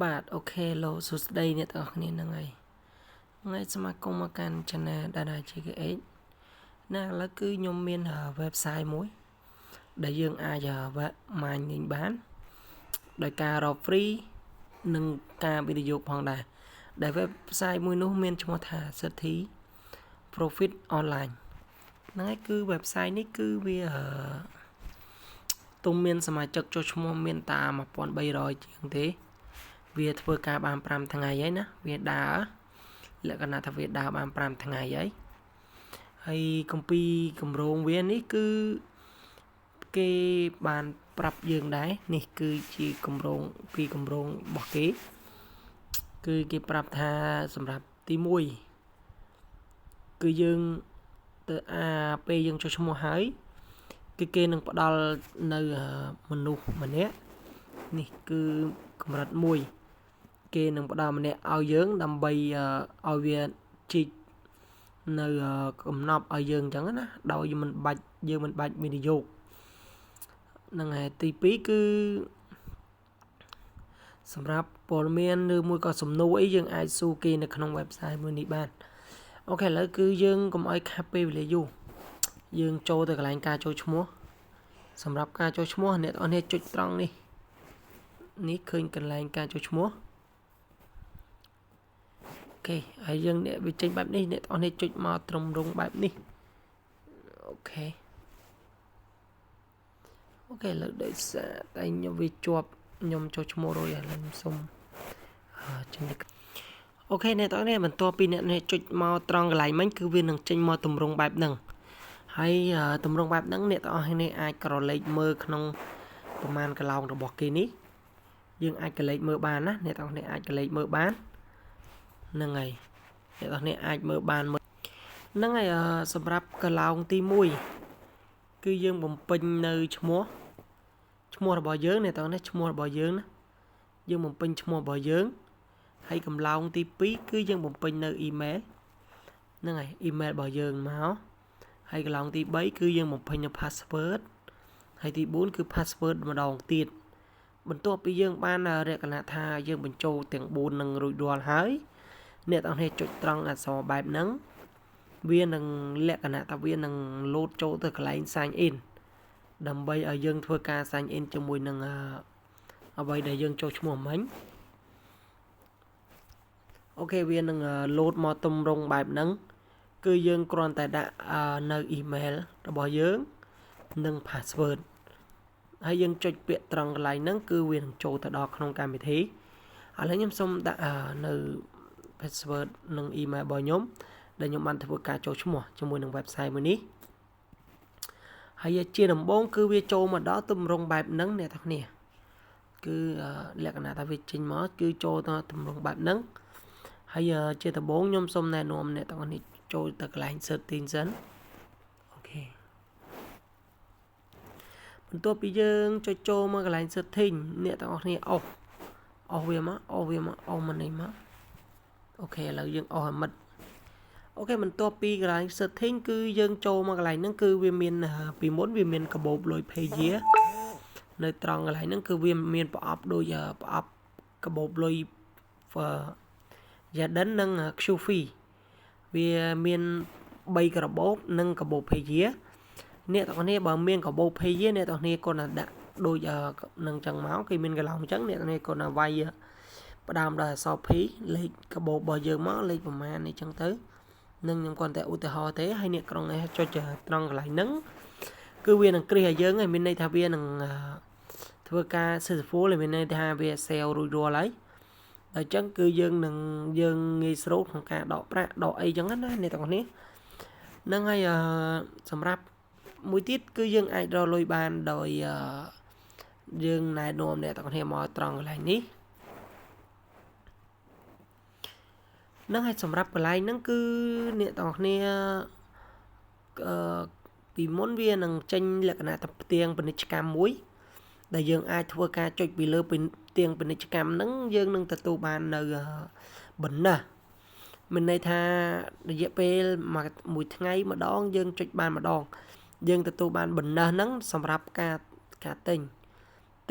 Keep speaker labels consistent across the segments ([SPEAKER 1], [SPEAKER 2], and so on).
[SPEAKER 1] បាទអូខេលោកសួស្តីអ្នកទាំងអស់គ្នាហ្នឹងហើយថ្ងៃស្វាគមន៍មកកាន់ Channel Dada GKH ណាឥឡូវគឺខ្ញុំមាន website មួយដែលយើងអាចមាញលេងបានដោយការរក free និងការវិនិយោគផងដែរដែល website មួយនោះមានឈ្មោះថា City Profit Online ហ្នឹងហើយគឺ website នេះគឺវាទុំមានសមាជិកចូលឈ្មោះមានតា1300ជាងទេវាធ្វើការបាន5ថ្ងៃហើយណាវាដើរលក្ខណៈថាវាដើរបាន5ថ្ងៃហើយកំពីកម្រងវានេះគឺគេបានប្រាប់យើងដែរនេះគឺជាកម្រងពីកម្រងរបស់គេគឺគេប្រាប់ថាសម្រាប់ទី1គឺយើងទៅពេលយើងចុះឈ្មោះហើយគឺគេនឹងផ្ដល់នៅមនុស្សម្នាក់នេះគឺកម្រិត1គេនឹងផ្ដល់ម្នាក់ឲ្យយើងដើម្បីឲ្យវាជីកនៅកំណប់ឲ្យយើងអញ្ចឹងណាដោយយើងមិនបាច់វិនិយោគហ្នឹងហើយទី2គឺសម្រាប់ព័ត៌មានឬមួយក៏សំណួរអីយើងអាចសួរគេនៅក្នុង website មួយនេះបានអូខេឥឡូវគឺយើងកុំឲ្យខាត់ពេលវេលាយូរយើងចូលទៅកន្លែងការចូលឈ្មោះសម្រាប់ការចូលឈ្មោះអ្នកនរនេះចុចត្រង់នេះឃើញកន្លែងការចូលឈ្មោះអូខេហើយយើងអ្នកវាចេញបែបនេះអ្នកនរនេះចុចមកត្រឹមរងបែបនេះអូខេលើកដោយសារតែខ្ញុំវាជាប់ខ្ញុំចូលឈ្មោះរួចហើយខ្ញុំសុំចេញអូខេអ្នកនរនេះបន្ទាប់ពីអ្នកនេះចុចមកត្រង់កន្លែងមិញគឺវានឹងចេញមកទម្រង់បែបហ្នឹងហើយទម្រង់បែបហ្នឹងអ្នកទាំងអស់គ្នាអាចក្រឡេកមើលក្នុងប្រមាណកន្លងរបស់គេនេះយើងអាចក្រឡេកមើលបានណាអ្នកទាំងអស់គ្នាអាចក្រឡេកមើលបានហ្នឹងហើយអ្នកទាំងអស់គ្នាអាចមើលបានហ្នឹងហើយសម្រាប់កន្លងទី1គឺយើងបំពេញនៅឈ្មោះរបស់យើងអ្នកទាំងអស់គ្នាឈ្មោះរបស់យើងណាយើងបំពេញឈ្មោះរបស់យើងហើយកន្លងទី2គឺយើងបំពេញនៅ email ហ្នឹងហើយ email របស់យើងមកហើយកន្លងទី3គឺយើងបំពេញនៅ password ហើយទី4គឺ password ម្ដងទៀតបន្ទាប់ពីយើងបានរកណៈថាយើងបញ្ចូលទាំង4នឹងរួចរាល់ហើយអ្នកទាំងនេះចុចត្រង់អក្សរបែបហ្នឹងវានឹងលក្ខណៈថាវានឹងលោតចូលទៅកន្លែង sign in ដើម្បីឲ្យយើងធ្វើការ sign in ជាមួយនឹងអ្វីដែលយើងចូលឈ្មោះមិញអូខេវានឹងលោតមកទម្រង់បែបហ្នឹងគឺយើងគ្រាន់តែដាក់នៅ email របស់យើងនិង password ហើយយើងចុចពាក្យត្រង់កន្លែងហ្នឹងគឺវានឹងចូលទៅដល់ក្នុងកម្មវិធីឥឡូវខ្ញុំសូមដាក់នៅ password និង email របស់ខ្ញុំដែលខ្ញុំបានធ្វើការចូលឈ្មោះជាមួយនឹង website មួយនេះហើយជាដំបូងគឺវាចូលមកដល់ទម្រង់បែបហ្នឹងអ្នកទាំងគ្នាគឺលក្ខណៈថាវាចេញមកគឺចូលទៅទម្រង់បែបហ្នឹងហើយជាដំបូងខ្ញុំសូមណែនាំអ្នកទាំងនេះចូលទៅកន្លែង setting សិនអូខេបន្ទាប់ពីយើងចុចចូលមកកន្លែង setting អ្នកទាំងអស់គ្នាអស់វាមកអស់មកនេះមកអូខេឥឡូវយើងអស់ឲ្យមិត្តអូខេបន្ទាប់ពីកន្លែង setting គឺយើងចូលមកកន្លែងហ្នឹងគឺវាមានពីមុនវាមានកាបូបលុយ page នៅត្រង់កន្លែងហ្នឹងគឺវាមានប្រអប់ដូចប្រអប់កាបូបលុយ Yarden និង Qfi វាមាន3កាបូបនិងកាបូប page អ្នកទាំងគ្នាបើមានកាបូប page អ្នកទាំងគ្នាគាត់ណាដាក់ដូចនឹងចឹងមកគេមានកន្លងចឹងអ្នកទាំងគ្នាគាត់ណាវាយផ្ដើមដោយអក្សរ P លេខកាបូបរបស់យើងមកលេខប្រមាណនេះចឹងទៅនឹងខ្ញុំគាត់តែឧទាហរណ៍ទេហើយអ្នកក្រុងនេះចុចត្រង់កន្លែងហ្នឹងគឺវានឹងគ្រាឲ្យយើងហើយមានន័យថាវានឹងធ្វើការ successful ហើយមានន័យថាវា sale រួចរាល់ហើយអញ្ចឹងគឺយើងងាយស្រួលក្នុងការដកប្រាក់ដកអីចឹងណាអ្នកទាំងនេះហ្នឹងហើយសម្រាប់មួយទៀតគឺយើងអាចរកលុយបានដោយយើងណែនាំអ្នកទាំងគ្នាមកត្រង់កន្លែងនេះហ្នឹងហើយសម្រាប់កន្លែងហ្នឹងគឺអ្នកទាំងគ្នាពីមុនវានឹងចេញលក្ខណៈតែផ្ទៀងពាណិជ្ជកម្មមួយដែលយើងអាចធ្វើការចុចពីលើផ្ទៀងពាណិជ្ជកម្មហ្នឹងយើងនឹងទទួលបាននៅបណ្ណះមានន័យថារយៈពេលមួយថ្ងៃម្ដងយើងចុចបានម្ដងយើងទទួលបានបណ្ណះហ្នឹងសម្រាប់ការទិ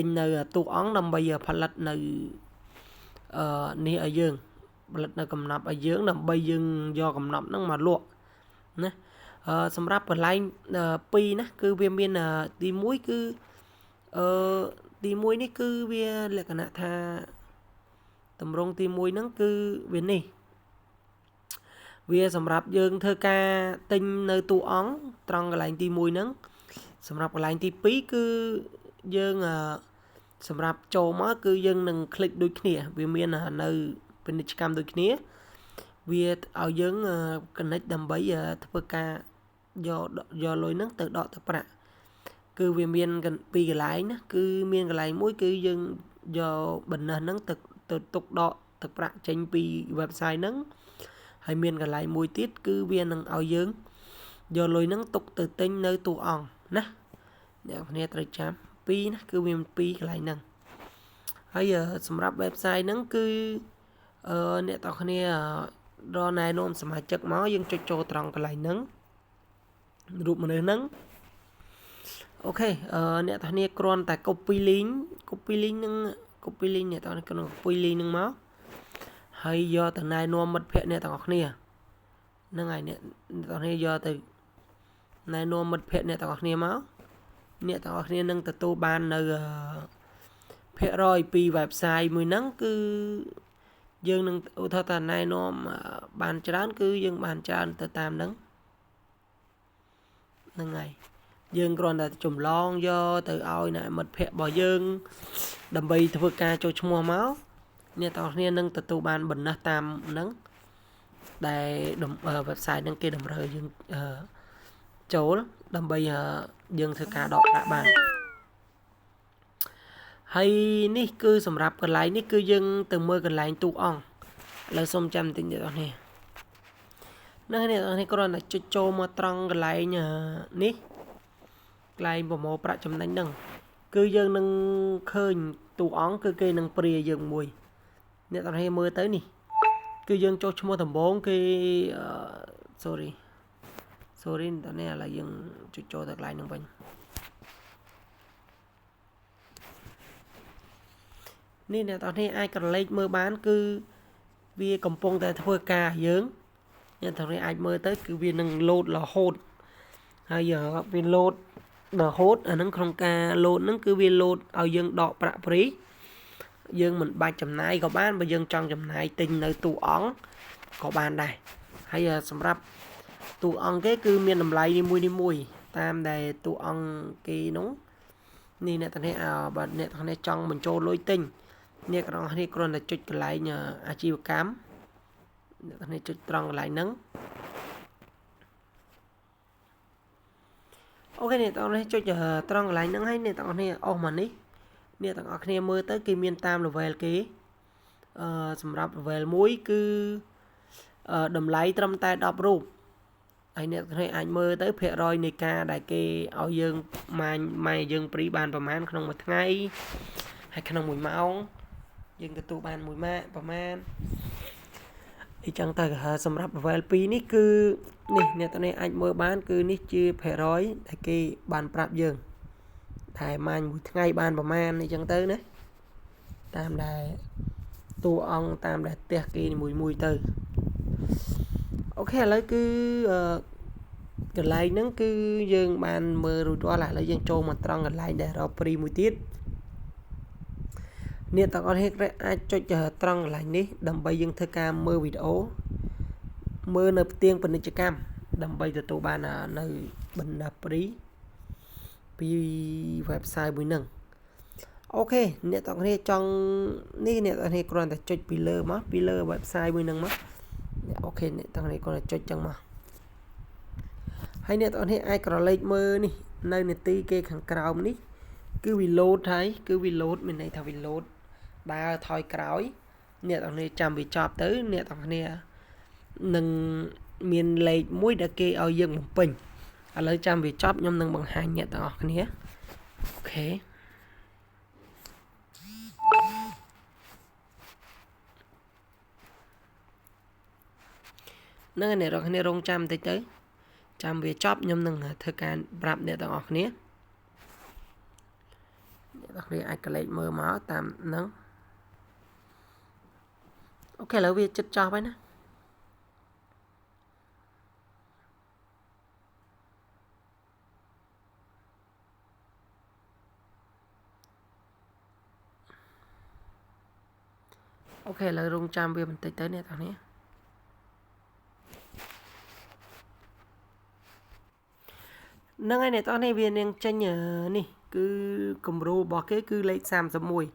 [SPEAKER 1] ញនៅទូអង្គដើម្បីផលិតនៅ នេះឲ្យយើងផលិតនៅកំណប់ឲ្យយើងដើម្បីយើងយកកំណប់ហ្នឹងមកលក់ណាសម្រាប់កន្លែង2ណាគឺវាមានទី1គឺទី1នេះគឺវាលក្ខណៈថាតម្រងទី1ហ្នឹងគឺវានេះវាសម្រាប់យើងធ្វើការទិញនៅទូអង្គត្រង់កន្លែងទី1ហ្នឹងសម្រាប់កន្លែងទី2គឺយើងសម្រាប់ចូលមកគឺយើងនឹងคลิกដូចគ្នាវាមាននៅពាណិជ្ជកម្មដូចគ្នាវាឲ្យយើង connect ដើម្បីធ្វើការយកលុយហ្នឹងទៅដកទឹកប្រាក់គឺវាមានពីរកន្លែងណាគឺមានកន្លែងមួយគឺយើងយកបណ្ណឹះហ្នឹងទៅទុកដកទឹកប្រាក់ចេញពី website ហ្នឹងហើយមានកន្លែងមួយទៀតគឺវានឹងឲ្យយើងយកលុយហ្នឹងទុកទៅទិញនៅទូអង្គណាអ្នកគ្នាត្រូវចាំពីរណាគឺវាមានពីរកន្លែងហ្នឹងហើយសម្រាប់ website ហ្នឹងគឺអ្នកទាំងគ្នារកណែនាំសមាជិកមកយើងចុចចូលត្រង់កន្លែងហ្នឹងរូបមនុស្សហ្នឹងអូខេអ្នកទាំងគ្នាគ្រាន់តែ copy link ហ្នឹង copy link អ្នកទាំងគ្នា copy link ហ្នឹងមកហើយយកទៅណែនាំមិត្តភ័ក្តិអ្នកទាំងអស់គ្នាហ្នឹងហើយអ្នកទាំងគ្នាយកទៅណែនាំមិត្តភ័ក្តិអ្នកទាំងអស់គ្នាមកអ្នកទាំងអស់គ្នានឹងទទួលបាននៅភាគរយពី website មួយហ្នឹងគឺយើងនឹងឧទាហរណ៍ថាណែនាំបានច្រើនគឺយើងបានច្រើនទៅតាមហ្នឹងហើយយើងគ្រាន់តែចម្លងយកទៅឲ្យអ្នកមិត្តភ័ក្តិរបស់យើងដើម្បីធ្វើការចូលឈ្មោះមកអ្នកទាំងគ្នានឹងទទួលបានបណ្ណឹះតាមហ្នឹងដែល website ហ្នឹងគេតម្រូវយើងចូលដើម្បីយើងធ្វើការដកប្រាក់បានហើយនេះគឺសម្រាប់កន្លែងនេះគឺយើងទៅមើលកន្លែងទូអង្គឥឡូវសូមចាំបន្តិចអ្នកទាំងគ្នាអ្នកទាំងគ្នាគ្រាន់តែចុចចូលមកត្រង់កន្លែងនេះកន្លែងប្រមូលប្រាក់ចំណេញហ្នឹងគឺយើងនឹងឃើញទូអង្គគឺគេនឹងព្រាយើងមួយអ្នកទាំងគ្នាមើលទៅនេះគឺយើងចុះឈ្មោះដំបងគេsorry តើនេះឥឡូវយើងចុចចូលទៅកន្លែងហ្នឹងវិញនេះអ្នកទាំងគ្នាអាចក្រឡេកមើលបានគឺវាកំពុងតែធ្វើការយើងអ្នកទាំងគ្នាអាចមើលទៅគឺវានឹងលោតរហូតហើយវាលោតរហូតអាហ្នឹងក្នុងការលោតហ្នឹងគឺវាលោតឲ្យយើងដកប្រាក់ព្រីយើងមិនបាច់ចំណាយក៏បានបើយើងចង់ចំណាយទិញនៅទូអង្គក៏បានដែរហើយសម្រាប់ទូអង្គគេគឺមានតម្លៃនីមួយតាមដែលទូអង្គគេនោះនេះអ្នកទាំងនេះបើអ្នកទាំងនេះចង់បញ្ចូលលុយទិញអ្នកទាំងនេះគ្រាន់តែចុចកន្លែងអាជីវកម្មអ្នកទាំងនេះចុចត្រង់កន្លែងហ្នឹងអូខេអ្នកទាំងនេះចុចត្រង់កន្លែងហ្នឹងហើយអ្នកទាំងនេះអស់មកនេះអ្នកទាំងអស់គ្នាមើលទៅគេមានតាម level គេសម្រាប់ level 1គឺតម្លៃត្រឹមតែ10រូបហើយអ្នកទាំងនេះអាចមើលទៅភាគរយនៃការដែលគេឲ្យយើងម៉ាយយើងព្រីបានប្រហែលក្នុងមួយថ្ងៃហើយក្នុង1ម៉ោងយើងទទួលបាន1ម៉ាកប្រហែលអញ្ចឹងទៅសម្រាប់ level 2នេះគឺនេះអ្នកទាំងនេះអាចមើលបានគឺនេះជាភាគរយដែលគេបានប្រាប់យើងតែម៉ាញមួយថ្ងៃបានប្រហែលអញ្ចឹងទៅណាតាមដែលតួអង្គតាមដែលផ្ទះគេមួយទៅអូខេឥឡូវគឺកន្លែងហ្នឹងគឺយើងបានមើលរួចរាល់ឥឡូវយើងចូលមកត្រង់កន្លែងដែលរកព្រីមួយទៀតអ្នកទាំងអស់គ្នាអាចចុចត្រង់កន្លែងនេះដើម្បីយើងធ្វើការមើលវីដេអូមើលនៅផ្ទាំងពាណិជ្ជកម្មដើម្បីទទួលបាននៅបណ្ដាព្រីពី website មួយហ្នឹងអូខេអ្នកទាំងគ្នាចង់នេះអ្នកទាំងគ្នាគ្រាន់តែចុចពីលើមកពីលើ website មួយហ្នឹងមកអូខេអ្នកទាំងគ្នាគ្រាន់តែចុចចឹងមកហើយអ្នកទាំងគ្នាអាចក្រឡេកមើលនេះនៅនាទីគេខាងក្រោមនេះគឺវា load ហើយគឺវា load មានន័យថាវា load ដើរថយក្រោយអ្នកទាំងគ្នាចាំវាចប់ទៅអ្នកទាំងគ្នានឹងមានលេខមួយដែលគេឲ្យយើងបំពេញឥឡូវចាំវាចប់ខ្ញុំនឹងបង្ហាញអ្នកទាំងអស់គ្នាអូខេនឹងអ្នកទាំងគ្នារងចាំបន្តិចទៅចាំវាចប់ខ្ញុំនឹងធ្វើការប្រាប់អ្នកទាំងអស់គ្នាអ្នកទាំងគ្នាអាចកលេចមើលមកតាមហ្នឹង ok là việc chụp cho vậy nè ok là rung trăm việc mình tới nè tao nhé nâng ai này tao này viên đang tranh nhờ nè cứ cầm rô bỏ cái cứ lấy xàm sầm mùi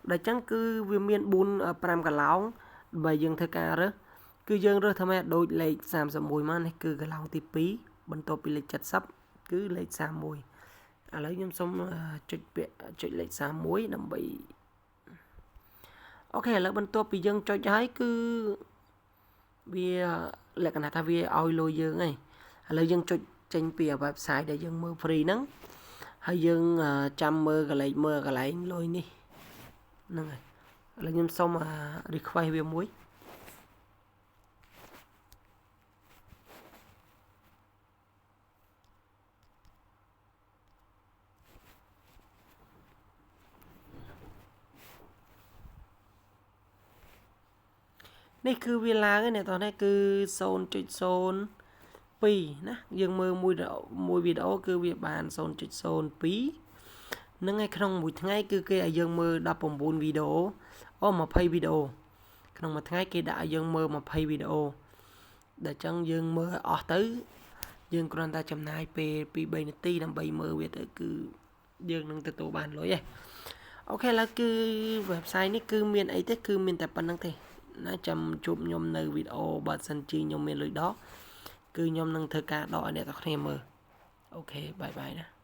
[SPEAKER 1] để chẳng cứ viên miên bún pram cả lão bài dương thơ ca đó cứ dương rồi thằng mẹ đôi lấy xàm sầm mùi mà này cứ cả lão tí pí bần tô bị lấy chặt sắp cứ lấy xàm mùi lấy nhâm xong chụp lấy xàm muối đầm bị ok là bần tô bị dương cho trái cứ vì lại cái này ta vì oi lôi dương này lấy dương chụp trên bìa website để dân mơ free nắng hay dân trăm mơ cái lại lôi đi nâng này là nhâm xong mà đi khoai về muốiนี่คือเวลาเนี่ยตอนนี้คือโซนจุดโซนปีนะยังมือมวยวิดีโอคือวิบานโซนจุดโซนปีนั่งไงขนมมวยทั้งไงคือเกย์ยังมือดับผมบุญวิดีโออ้อมาเพย์วิดีโอขนมมาทั้งไงเกย์ได้ยังมือมาเพย์วิดีโอแต่จังยังมือออกtớiยังกรอนตาจำนายปีใบนาทีนำใบมือเวทคือยังนั่งตัวตัวบานเลยโอเคแล้วคือเว็บไซต์นี่คือเมียนไอ้แต่คือเมียนแต่ปันนั่งเทnó chăm chụp nhom nơi video bật sân chi nhom miền lưới đó cứ nhom nâng thơ ca đỏ này tao nghe mơ ok bye bye nè